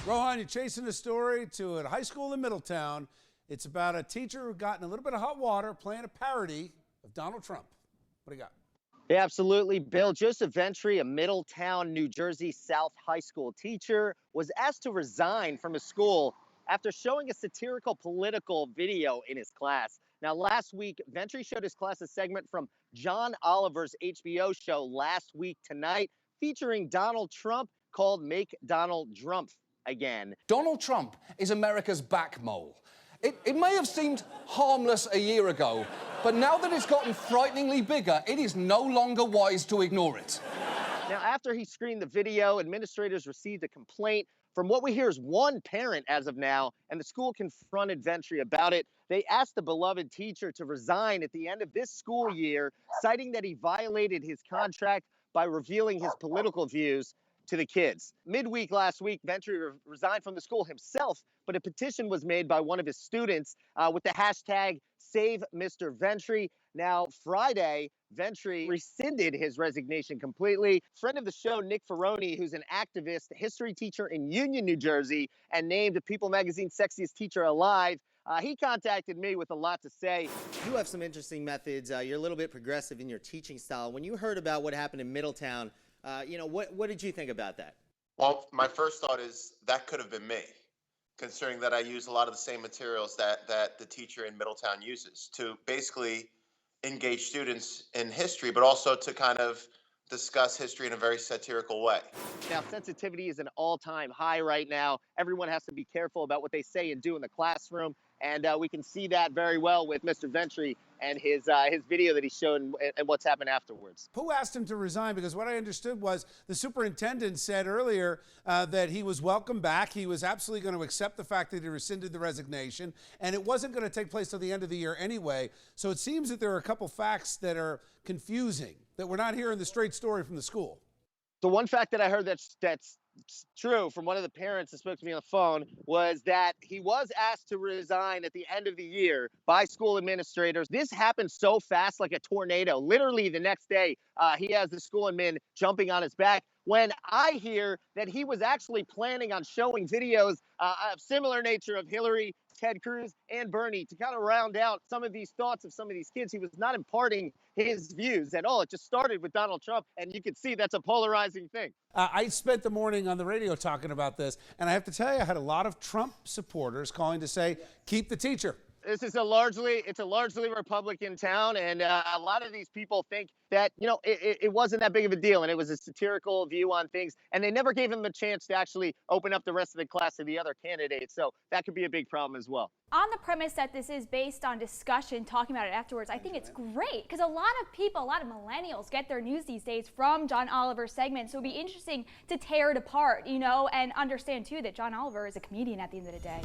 Rohan, you're chasing a story to a high school in Middletown. It's about a teacher who got in a little bit of hot water playing a parody of Donald Trump. What do you got? Yeah, absolutely, Bill. Joe Ventre, a Middletown, New Jersey South High School teacher, was asked to resign from his school after showing a satirical political video in his class. Now, last week, Ventre showed his class a segment from John Oliver's HBO show Last Week Tonight, featuring Donald Trump, called Make Donald Drumpf Again. Donald Trump is America's back mole. It may have seemed harmless a year ago, but now that it's gotten frighteningly bigger, it is no longer wise to ignore it. Now, after he screened the video, administrators received a complaint from what we hear is one parent as of now, and the school confronted Ventre about it. They asked the beloved teacher to resign at the end of this school year, citing that he violated his contract by revealing his political views to the kids. Midweek last week, Ventre resigned from the school himself, but a petition was made by one of his students with the hashtag Save Mr. Ventre. Now, Friday, Ventre rescinded his resignation completely. Friend of the show, Nick Ferroni, who's an activist, history teacher in Union, New Jersey, and named People Magazine's Sexiest Teacher Alive, he contacted me with a lot to say. You have some interesting methods. You're a little bit progressive in your teaching style. When you heard about what happened in Middletown, what did you think about that? Well, my first thought is that could have been me, considering that I use a lot of the same materials that the teacher in Middletown uses to basically engage students in history, but also to kind of discuss history in a very satirical way. Now, sensitivity is an all-time high right now. Everyone has to be careful about what they say and do in the classroom, and we can see that very well with Mr. Ventre and his video that he showed and what's happened afterwards. Who asked him to resign? Because what I understood was the superintendent said earlier that he was welcome back. He was absolutely going to accept the fact that he rescinded the resignation, and it wasn't going to take place till the end of the year anyway. So it seems that there are a couple facts that are confusing, that we're not hearing the straight story from the school. The one fact that I heard that's true from one of the parents that spoke to me on the phone was that he was asked to resign at the end of the year by school administrators. This happened so fast, like a tornado. Literally the next day, he has the school admin jumping on his back. When I hear that he was actually planning on showing videos of similar nature of Hillary, Ted Cruz, and Bernie to kind of round out some of these thoughts of some of these kids. He was not imparting his views at all. It just started with Donald Trump, and you can see that's a polarizing thing. I spent the morning on the radio talking about this, and I have to tell you, I had a lot of Trump supporters calling to say, keep the teacher. This is a largely Republican town, and a lot of these people think that, it wasn't that big of a deal, and it was a satirical view on things, and they never gave him a chance to actually open up the rest of the class to the other candidates, so that could be a big problem as well. On the premise that this is based on discussion, talking about it afterwards, I think it's great, because a lot of people, a lot of millennials get their news these days from John Oliver's segments, so it'd be interesting to tear it apart, and understand, too, that John Oliver is a comedian at the end of the day.